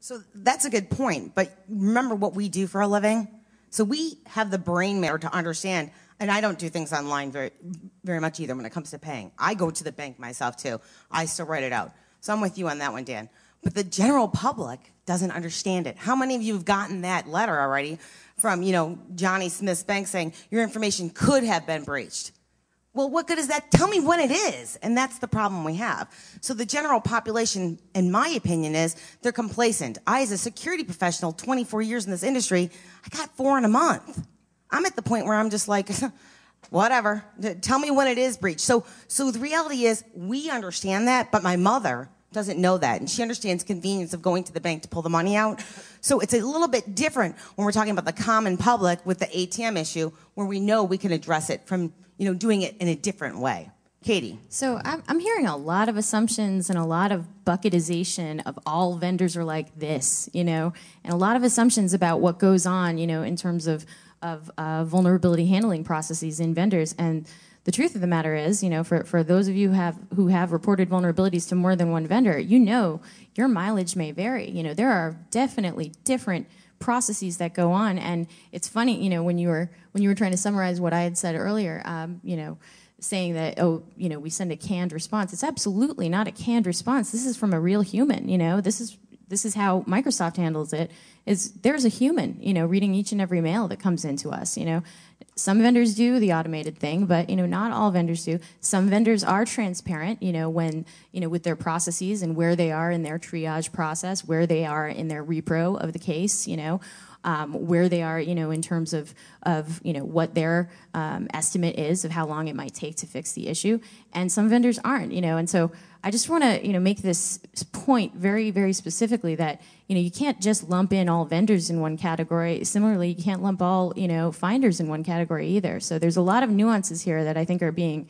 So that's a good point. But remember what we do for a living? So we have the brain matter to understand. And I don't do things online very much either when it comes to paying. I go to the bank myself too. I still write it out. So I'm with you on that one, Dan. But the general public doesn't understand it. How many of you have gotten that letter already from, Johnny Smith's bank saying your information could have been breached? Well, what good is that? Tell me when it is. And that's the problem we have. So the general population, in my opinion, is they're complacent. I, as a security professional, 24 years in this industry, I got 4 in a month. I'm at the point where I'm just like, whatever. Tell me when it is breached. So the reality is we understand that, but my mother doesn't know that. And she understands convenience of going to the bank to pull the money out. So it's a little bit different when we're talking about the common public with the ATM issue, where we know we can address it from, doing it in a different way. Katie. So I'm hearing a lot of assumptions and a lot of bucketization of all vendors are like this, and a lot of assumptions about what goes on, in terms of vulnerability handling processes in vendors. And the truth of the matter is, for those of you who have reported vulnerabilities to more than one vendor, your mileage may vary. There are definitely different processes that go on. And it's funny, when you were trying to summarize what I had said earlier, saying that, we send a canned response. It's absolutely not a canned response. This is from a real human. This is how Microsoft handles it. There's a human, reading each and every mail that comes into us. Some vendors do the automated thing, but not all vendors do. Some vendors are transparent, when with their processes and where they are in their triage process, where they are in their repro of the case, where they are, in terms of what their estimate is of how long it might take to fix the issue. And some vendors aren't, and so I just want to, make this point very, very specifically that, you can't just lump in all vendors in one category. Similarly, you can't lump all, finders in one category either. So there's a lot of nuances here that I think are being,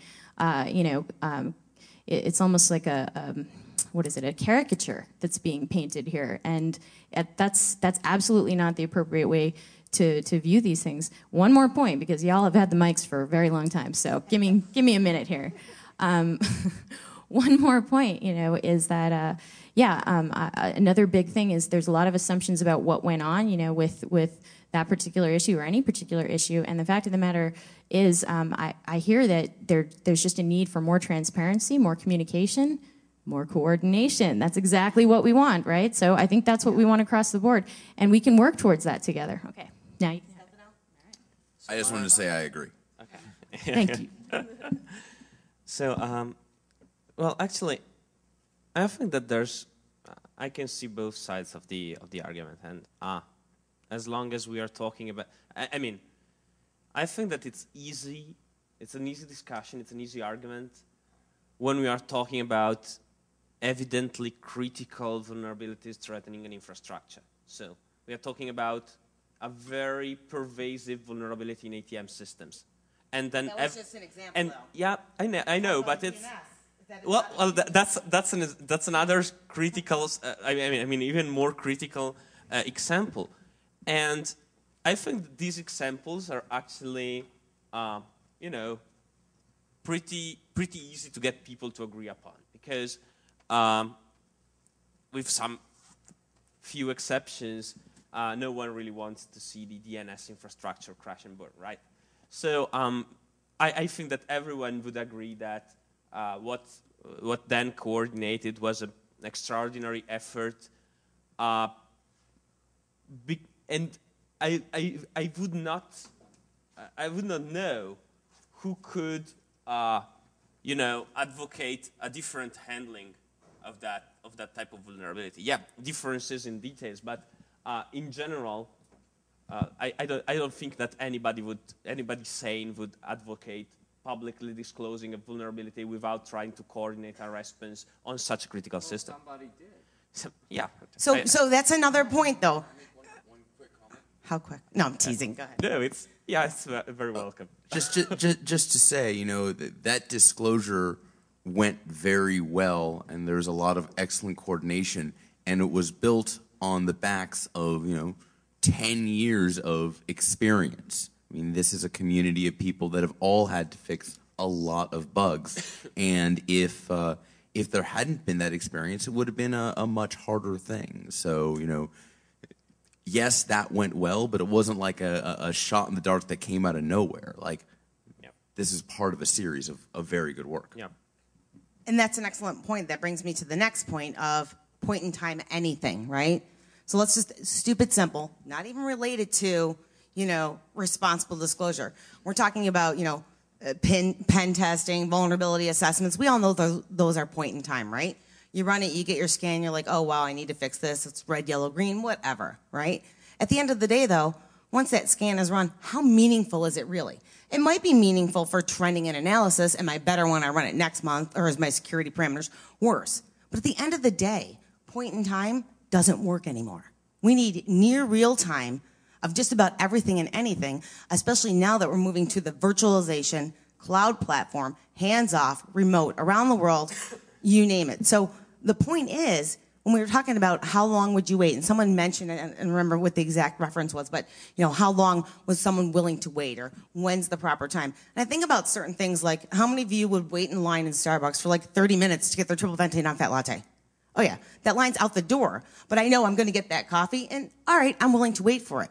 it's almost like a caricature that's being painted here. And that's absolutely not the appropriate way to view these things. One more point, because y'all have had the mics for a very long time, so give me a minute here. One more point, is that, another big thing is there's a lot of assumptions about what went on, with that particular issue or any particular issue. And the fact of the matter is, I hear that there's just a need for more transparency, more communication, more coordination. That's exactly what we want, right? So I think that's what we want across the board. And we can work towards that together. Okay, now you can help it out. All right. I just wanted to say I agree. Okay. Thank you. So, well, actually, I think that I can see both sides of the argument, and as long as we are talking about, I think that it's easy. It's an easy discussion. It's an easy argument when we are talking about evidently critical vulnerabilities threatening an infrastructure. So we are talking about a very pervasive vulnerability in ATM systems, and then that was just an example. And though. Yeah, I know, but it's. Well, that's another critical. Even more critical example, and I think that these examples are actually, pretty easy to get people to agree upon, because, with some few exceptions, no one really wants to see the DNS infrastructure crash and burn, right? So I think that everyone would agree that. What Dan coordinated was an extraordinary effort, and I would not know who could advocate a different handling of that type of vulnerability. Yeah, differences in details, but in general, I don't think that anybody sane would advocate publicly disclosing a vulnerability without trying to coordinate a response on such a critical system. Somebody did. So, yeah. So that's another point, though. One quick comment. How quick? No, I'm teasing. Go ahead. No, it's very welcome. Just to say, that disclosure went very well, and there's a lot of excellent coordination, and it was built on the backs of 10 years of experience. This is a community of people that have all had to fix a lot of bugs, and if if there hadn't been that experience, it would have been a much harder thing. So, yes, that went well, but it wasn't like a shot in the dark that came out of nowhere. Like, this is part of a series of very good work. Yeah. And that's an excellent point. That brings me to the next point of point in time anything, right? So let's just, stupid simple, not even related to, responsible disclosure. We're talking about, pen testing, vulnerability assessments. We all know those are point in time, right? You run it, you get your scan, you're like, oh, wow, I need to fix this. It's red, yellow, green, whatever, right? At the end of the day, though, once that scan is run, how meaningful is it really? It might be meaningful for trending and analysis. Am I better when I run it next month, or is my security parameters worse? But at the end of the day, point in time doesn't work anymore. We need near real time of just about everything and anything, especially now that we're moving to the virtualization, cloud platform, hands-off, remote, around the world, you name it. So the point is, when we were talking about how long would you wait, and someone mentioned it, and remember what the exact reference was, but how long was someone willing to wait, or when's the proper time? And I think about certain things like, how many of you would wait in line in Starbucks for like 30 minutes to get their triple venti non-fat latte? Oh yeah, that line's out the door, but I know I'm going to get that coffee, and all right, I'm willing to wait for it.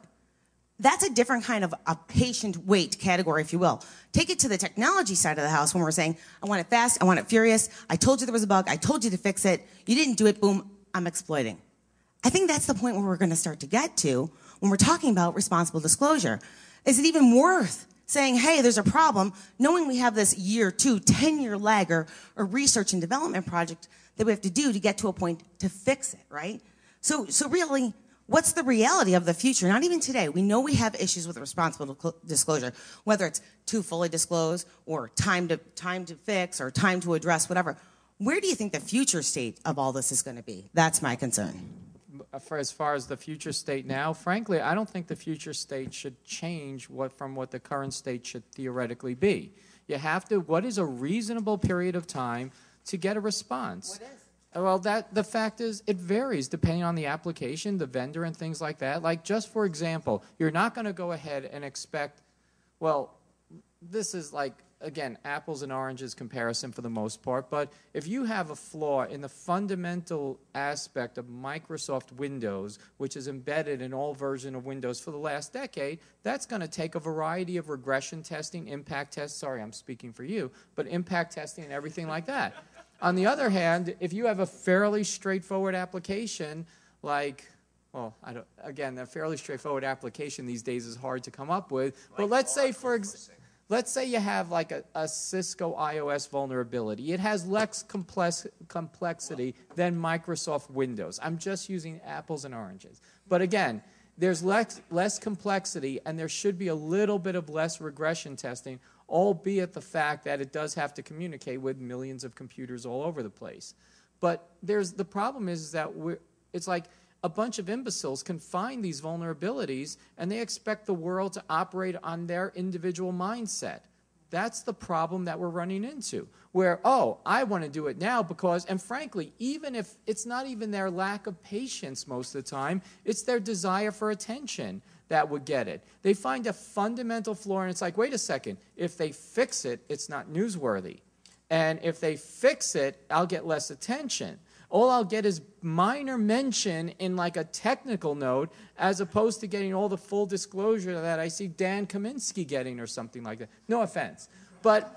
That's a different kind of a patient wait category, if you will. Take it to the technology side of the house when we're saying, I want it fast, I want it furious, I told you there was a bug, I told you to fix it, you didn't do it, boom, I'm exploiting. I think that's the point where we're going to start to get to when we're talking about responsible disclosure. Is it even worth saying, hey, there's a problem, knowing we have this year, 2, 10-year lag or research and development project that we have to do to get to a point to fix it, right? So really, what's the reality of the future? Not even today. We know we have issues with responsible disclosure, whether it's too fully disclosed or time to fix or time to address, whatever. Where do you think the future state of all this is going to be? That's my concern. As far as the future state now, frankly, I don't think the future state should change from what the current state should theoretically be. You have to, what is a reasonable period of time to get a response? What is? Well, the fact is, it varies depending on the application, the vendor, and things like that. Like, just for example, you're not going to go ahead and expect, well, this is like, again, apples and oranges comparison for the most part, but if you have a flaw in the fundamental aspect of Microsoft Windows, which is embedded in all versions of Windows for the last decade, that's going to take a variety of regression testing, impact tests, sorry, I'm speaking for you, but impact testing and everything like that. On the other hand, if you have a fairly straightforward application, like, well, again, a fairly straightforward application these days is hard to come up with, but let's say, let's say you have like a Cisco iOS vulnerability. It has less complexity than Microsoft Windows. I'm just using apples and oranges. But again, there's less complexity, and there should be a little bit of less regression testing, albeit the fact that it does have to communicate with millions of computers all over the place. But the problem is that it's like a bunch of imbeciles can find these vulnerabilities, and they expect the world to operate on their individual mindset. That's the problem that we're running into, where, oh, I want to do it now because, and frankly, even if it's not even their lack of patience most of the time, it's their desire for attention that would get it. They find a fundamental flaw, and it's like, wait a second, if they fix it, it's not newsworthy. And if they fix it, I'll get less attention. All I'll get is minor mention in like a technical note, as opposed to getting all the full disclosure that I see Dan Kaminsky getting or something like that. No offense. But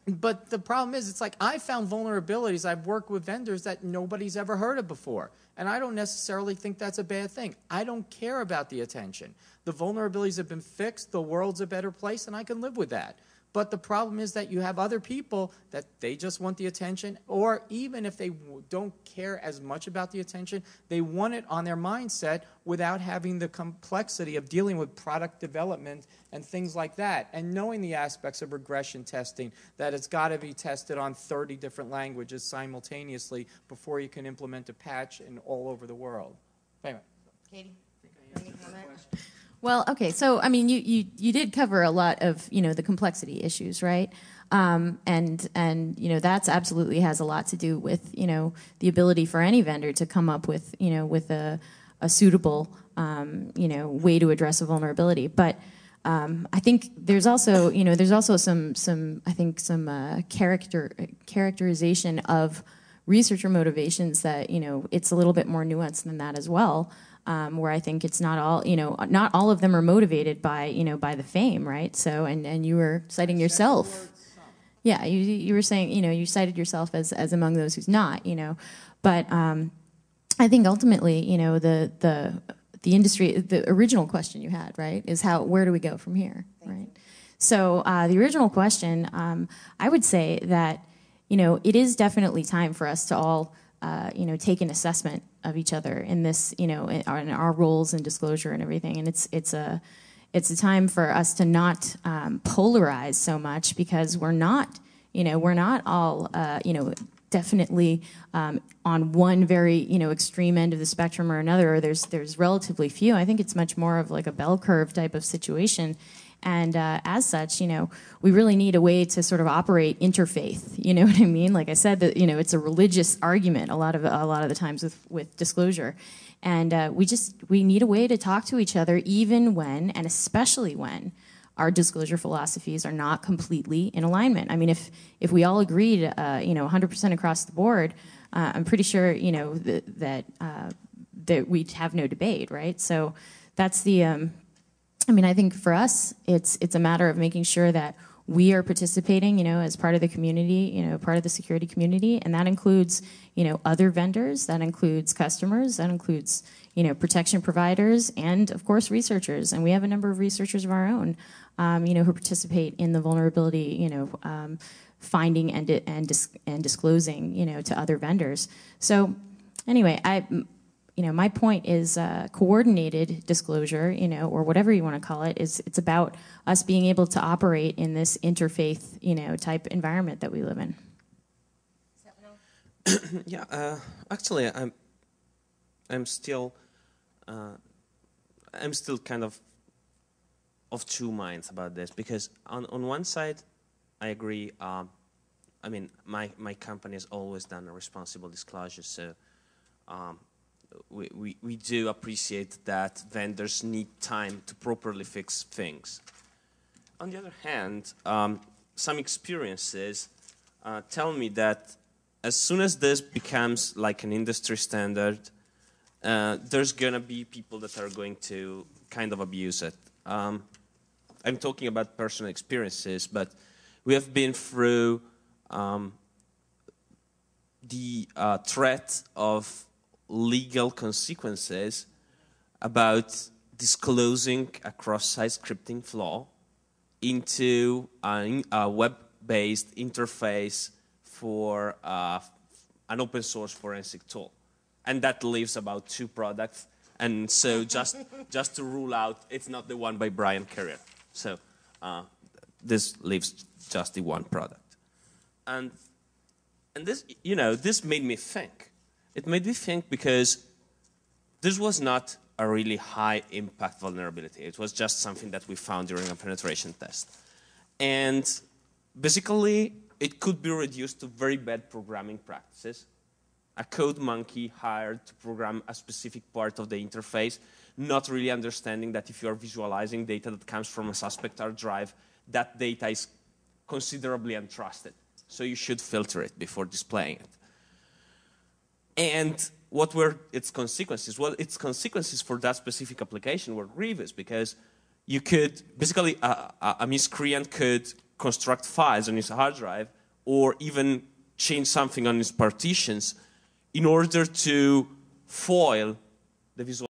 the problem is, it's like I found vulnerabilities. I've worked with vendors that nobody's ever heard of before. And I don't necessarily think that's a bad thing. I don't care about the attention. The vulnerabilities have been fixed. The world's a better place, and I can live with that. But the problem is that you have other people that they just want the attention, or even if they don't care as much about the attention, they want it on their mindset without having the complexity of dealing with product development and things like that, and knowing the aspects of regression testing, that it's got to be tested on 30 different languages simultaneously before you can implement a patch in all over the world. Anyway. Katie, any comment? Well, okay, so I mean, you did cover a lot of the complexity issues, right? And that's absolutely has a lot to do with the ability for any vendor to come up with with a suitable way to address a vulnerability. But I think there's also, there's also some characterization of researcher motivations that, it's a little bit more nuanced than that as well. Where I think it's not all, not all of them are motivated by, by the fame, right? So, and you were citing yourself. Yeah, you were saying, you cited yourself as among those who's not, but I think ultimately, the industry, the original question you had, right, is where do we go from here, right? So the original question, I would say that, it is definitely time for us to all, take an assessment of each other in this, in our roles and disclosure and everything, and it's a time for us to not polarize so much, because we're not all, definitely on one very extreme end of the spectrum or another. Or there's relatively few. I think it's much more of like a bell curve type of situation, and as such, we really need a way to sort of operate interfaith. You know what I mean? Like I said, that it's a religious argument a lot of the times with disclosure, and we need a way to talk to each other, even when, and especially when, our disclosure philosophies are not completely in alignment. I mean, if we all agreed, 100% across the board, I'm pretty sure, that we'd have no debate, right? So that's the. I think for us, it's a matter of making sure that we are participating, as part of the community, part of the security community, and that includes, other vendors, that includes customers, that includes, protection providers, and of course researchers. And we have a number of researchers of our own, who participate in the vulnerability, finding and disclosing, to other vendors. So anyway, my point is coordinated disclosure, or whatever you want to call it, it's about us being able to operate in this interfaith, type environment that we live in. Yeah, actually, I'm still kind of two minds about this, because on one side, I agree. My company has always done a responsible disclosure, so. We do appreciate that vendors need time to properly fix things. On the other hand, some experiences tell me that as soon as this becomes like an industry standard, there's going to be people that are going to kind of abuse it. I'm talking about personal experiences, but we have been through the threat of legal consequences about disclosing a cross-site scripting flaw into a web-based interface for an open source forensic tool. And that leaves about 2 products. And so just to rule out, it's not the one by Brian Carrier. So this leaves just the 1 product. And this, this made me think. It made me think because this was not a really high impact vulnerability. It was just something that we found during a penetration test. And basically, it could be reduced to very bad programming practices. A code monkey hired to program a specific part of the interface, not really understanding that if you are visualizing data that comes from a suspect hard drive, that data is considerably untrusted. So you should filter it before displaying it. And what were its consequences? Well, its consequences for that specific application were grievous, because you could, basically, a miscreant could construct files on his hard drive or even change something on his partitions in order to foil the visual